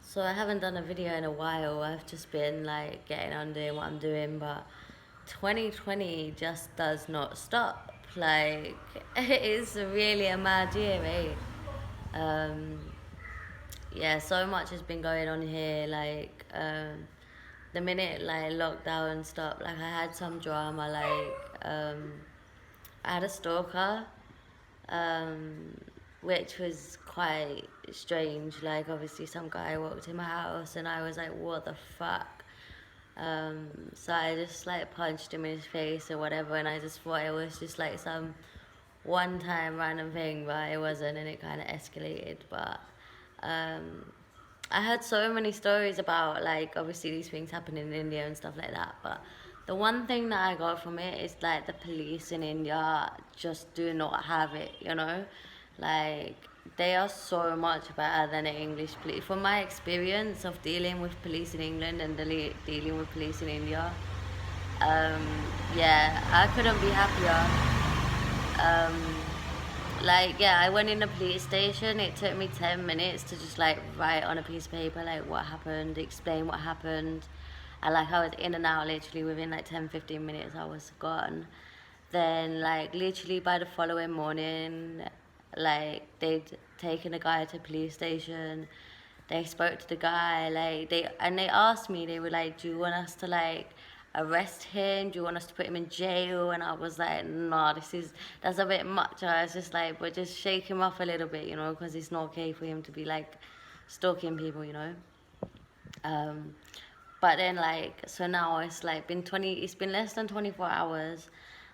So I haven't done a video in a while. I've just been like getting on doing what I'm doing, but 2020 just does not stop. Like it's really a mad year, eh? Um, yeah, so much has been going on here. The minute like lockdown stopped, like I had some drama. I had a stalker, um, which was quite strange. Like, obviously, some guy walked in my house, and I was like, "What the fuck?" So I just like punched him in his face or whatever, and I just thought it was just like some one-time random thing, but it wasn't, and it kind of escalated. But um, I heard so many stories about like obviously these things happen in India and stuff like that, but the one thing that I got from it is like the police in India just do not have it, you know? Like they are so much better than the English police. From my experience of dealing with police in England and dealing with police in India, um, yeah, I couldn't be happier. Um, yeah, I went in the police station. It took me 10 minutes to just like write on a piece of paper like what happened, explain what happened. And like I was in and out literally within like 10-15 minutes I was gone. Then like literally by the following morning, like they'd taken the guy to the police station. They spoke to the guy, like they asked me, they were like, "Do you want us to like arrest him? Do you want us to put him in jail?" And I was like, "No, that's a bit much." I was just like, "But just shake him off a little bit, you know, because it's not okay for him to be like stalking people, you know." Um, but then like so now it's like it's been less than 24 hours.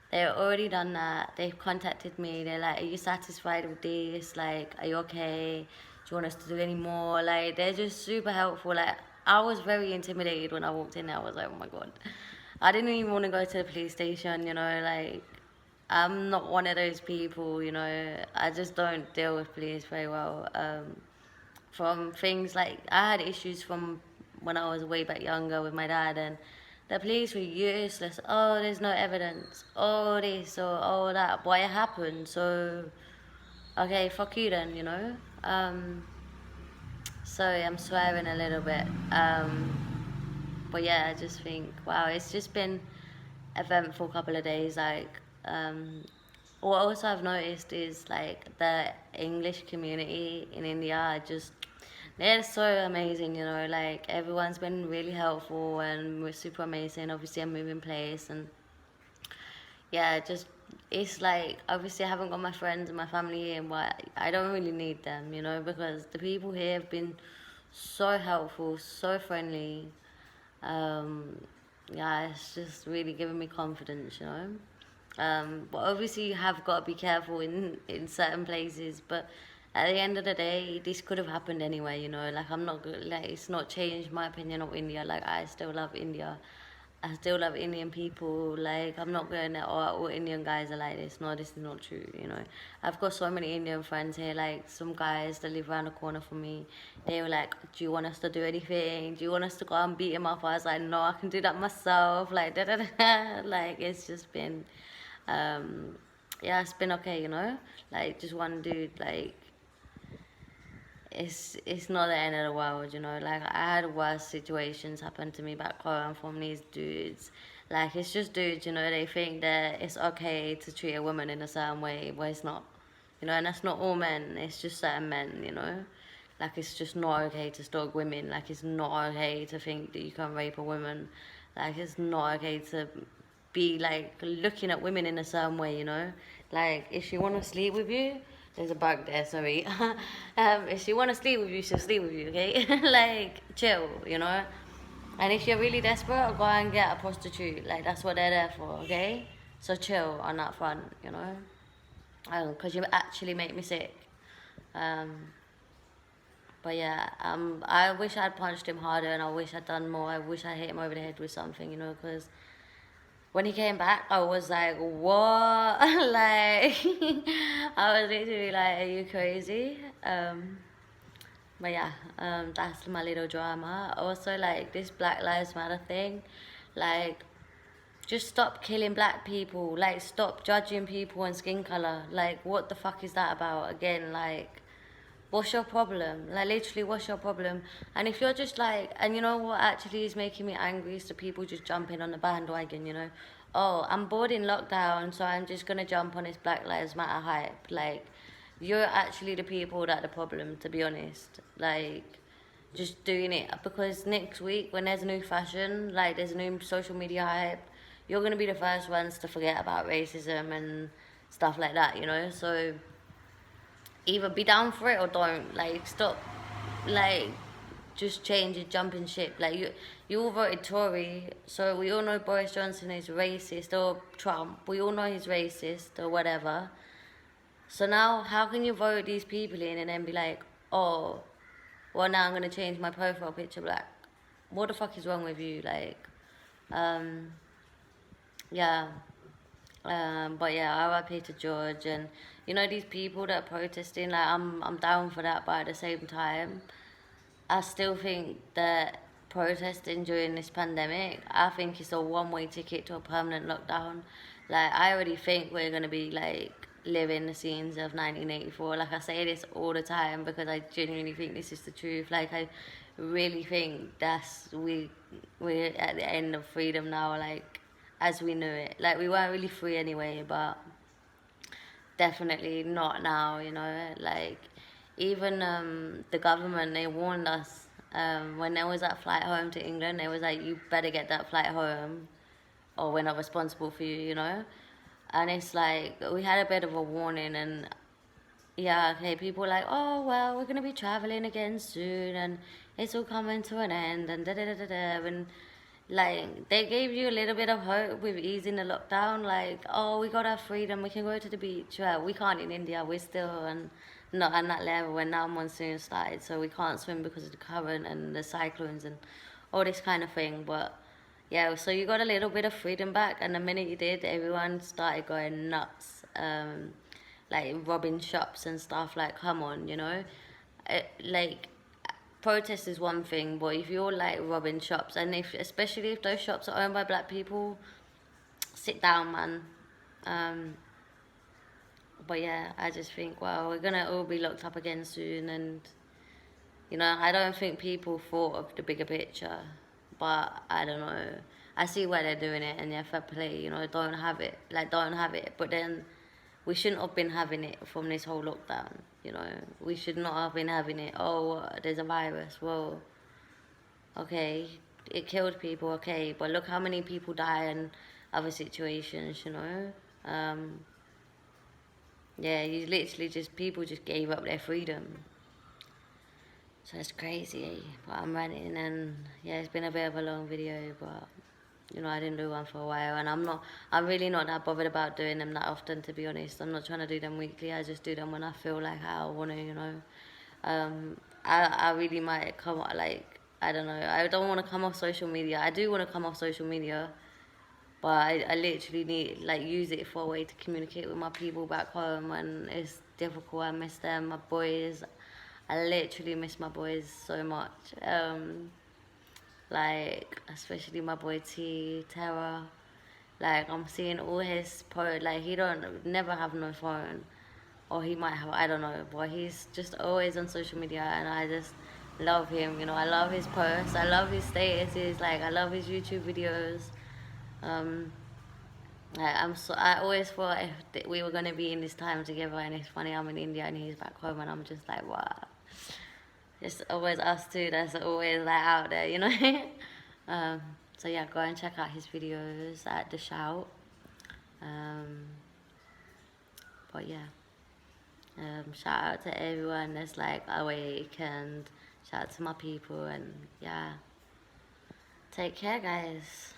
They've already done that. They've contacted me. They're like, "Are you satisfied with this? Like, are you okay? Do you want us to do any more?" Like, they're just super helpful. Like, I was very intimidated when I walked in there. I was like, "Oh my god." I didn't even want to go to the police station, you know, like I'm not one of those people, you know. I just don't deal with police very well. From things like I had issues from when I was way back younger with my dad, and the police were useless. Oh, there's no evidence. Oh, this or oh that. But it happened. So okay, fuck you then, you know. Sorry, I'm swearing a little bit. But yeah, I just think wow, it's just been eventful couple of days. What also I've noticed is like the English community in India are just they're so amazing, you know. Like everyone's been really helpful and we're super amazing. Obviously, I'm moving place and yeah, just it's like obviously I haven't got my friends and my family here, but I don't really need them, you know, because the people here have been so helpful, so friendly. Um, yeah, it's just really giving me confidence, you know. But obviously you have got to be careful in certain places. But at the end of the day, this could have happened anyway, you know. Like I'm not like it's not changed my opinion of India. Like I still love India. I still love Indian people. Like I'm not going that all Indian guys are like this. No, this is not true. You know, I've got so many Indian friends here. Like some guys that live around the corner from me. They were like, "Do you want us to do anything? Do you want us to go and beat him up?" I was like, "No, I can do that myself." Like da da da. Like it's just been, um, yeah, it's been okay. You know, like just one dude like it's not the end of the world, you know. Like I had worse situations happen to me back home from these dudes. Like it's just dudes, you know. They think that it's okay to treat a woman in a certain way, but it's not, you know. And that's not all men. It's just certain men, you know. Like it's just not okay to stalk women. Like it's not okay to think that you can rape a woman. Like it's not okay to be like looking at women in a certain way, you know. Like if she want to sleep with you, there's a bug there, sorry. If she want to sleep with you, she'll sleep with you, okay? Like chill, you know. And if you're really desperate, go and get a prostitute. Like that's what they're there for, okay? So chill on that front, you know. Because you actually make me sick. Um, but yeah, I wish I'd punched him harder, and I wish I'd done more. I wish I hit him over the head with something, you know, because when he came back, I was like, what? Like, I was literally like, are you crazy? But yeah, that's my little drama. Also, like, this Black Lives Matter thing, like, just stop killing black people. Like, stop judging people on skin color. Like, what the fuck is that about? Again, like, what's your problem? Like, literally, what's your problem? And if you're just like, and you know what actually is making me angry is the people just jumping on the bandwagon, you know? Oh, I'm bored in lockdown, so I'm just gonna jump on this Black Lives Matter hype. Like, you're actually the people that are the problem, to be honest. Like, just doing it because next week when there's a new fashion, like there's a new social media hype, you're gonna be the first ones to forget about racism and stuff like that, you know? So either be down for it or don't. Like, stop, like, just change it, jumping ship. Like, you all voted Tory, so we all know Boris Johnson is racist, or Trump. We all know he's racist or whatever. So now, how can you vote these people in and then be like, oh, well, now I'm gonna change my profile picture black? What the fuck is wrong with you? Like, um, yeah. But yeah, R.I.P. to George, and you know these people that are protesting. Like, I'm down for that, but at the same time, I still think that protesting during this pandemic, I think it's a one-way ticket to a permanent lockdown. Like, I already think we're gonna be like living the scenes of 1984. Like, I say this all the time because I genuinely think this is the truth. Like, I really think we're at the end of freedom now. Like, as we knew it. Like, we weren't really free anyway, but definitely not now, you know. Like, even the government, they warned us when there was that flight home to England. They was like, you better get that flight home or we're not responsible for you, you know. And it's like, we had a bit of a warning, and yeah, okay, people were like, oh, well, we're going to be traveling again soon and it's all coming to an end and da da da da da. And like, they gave you a little bit of hope with easing the lockdown, like, oh, we got our freedom, we can go to the beach. Well, we can't in India, we're still not on that level when now monsoon started, so we can't swim because of the current and the cyclones and all this kind of thing. But yeah, so you got a little bit of freedom back, and the minute you did, everyone started going nuts, like robbing shops and stuff. Like, come on, you know, like, protest is one thing, but if you're like robbing shops, and if especially if those shops are owned by black people, sit down, man. Um, but yeah, I just think, well, we're gonna all be locked up again soon, and you know, I don't think people thought of the bigger picture, but I don't know. I see why they're doing it, and yeah, fair play, you know, don't have it, like, don't have it. But then we shouldn't have been having it from this whole lockdown, you know. We should not have been having it. Oh, there's a virus. Well, okay, it killed people, okay, but look how many people die in other situations, you know. Yeah, you literally just, people just gave up their freedom. So it's crazy, but I'm ranting, and yeah, it's been a bit of a long video, but you know, I didn't do one for a while, and I'm really not that bothered about doing them that often, to be honest. I'm not trying to do them weekly, I just do them when I feel like I want to, you know. I really might come, like, I don't know, I don't want to come off social media. I do want to come off social media, but I literally need, like, use it for a way to communicate with my people back home when it's difficult. I miss them, my boys. I literally miss my boys so much. Like, especially my boy Terra. Like, I'm seeing all his like, he don't never have no phone, or he might have, I don't know, but he's just always on social media, and I just love him, you know. I love his posts, I love his statuses, like, I love his YouTube videos. Like, I always thought if we were gonna be in this time together, and it's funny, I'm in India and he's back home, and I'm just like, wow. It's always us two that's always like out there, you know. So yeah, go and check out his videos at The Shout. But yeah, shout out to everyone that's like awake, and shout out to my people, and yeah, take care, guys.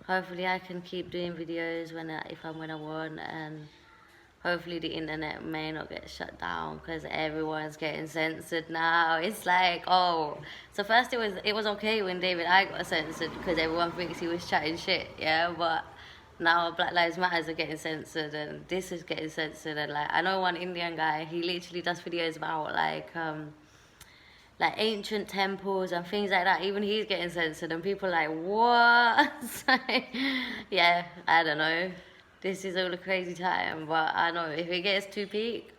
Hopefully I can keep doing videos when I want, and hopefully the internet may not get shut down, because everyone's getting censored now. It's like, oh, so first it was okay when David I got censored because everyone thinks he was chatting shit, yeah, but now Black Lives Matters are getting censored, and this is getting censored. And like, I know one Indian guy, he literally does videos about like ancient temples and things like that. Even he's getting censored, and people are like, what? Yeah, I don't know. This is all a crazy time, but I know if it gets too peak,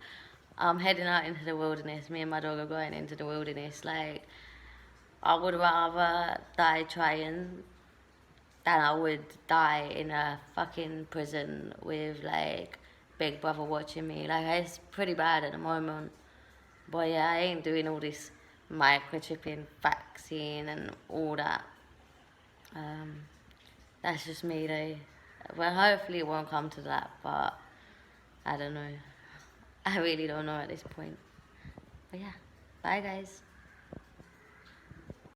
I'm heading out into the wilderness. Me and my dog are going into the wilderness. Like, I would rather die trying than I would die in a fucking prison with like Big Brother watching me. Like, it's pretty bad at the moment. But yeah, I ain't doing all this microchipping vaccine and all that. Um, that's just me though. Well, hopefully it won't come to that, but I don't know. I really don't know at this point. But yeah, bye guys.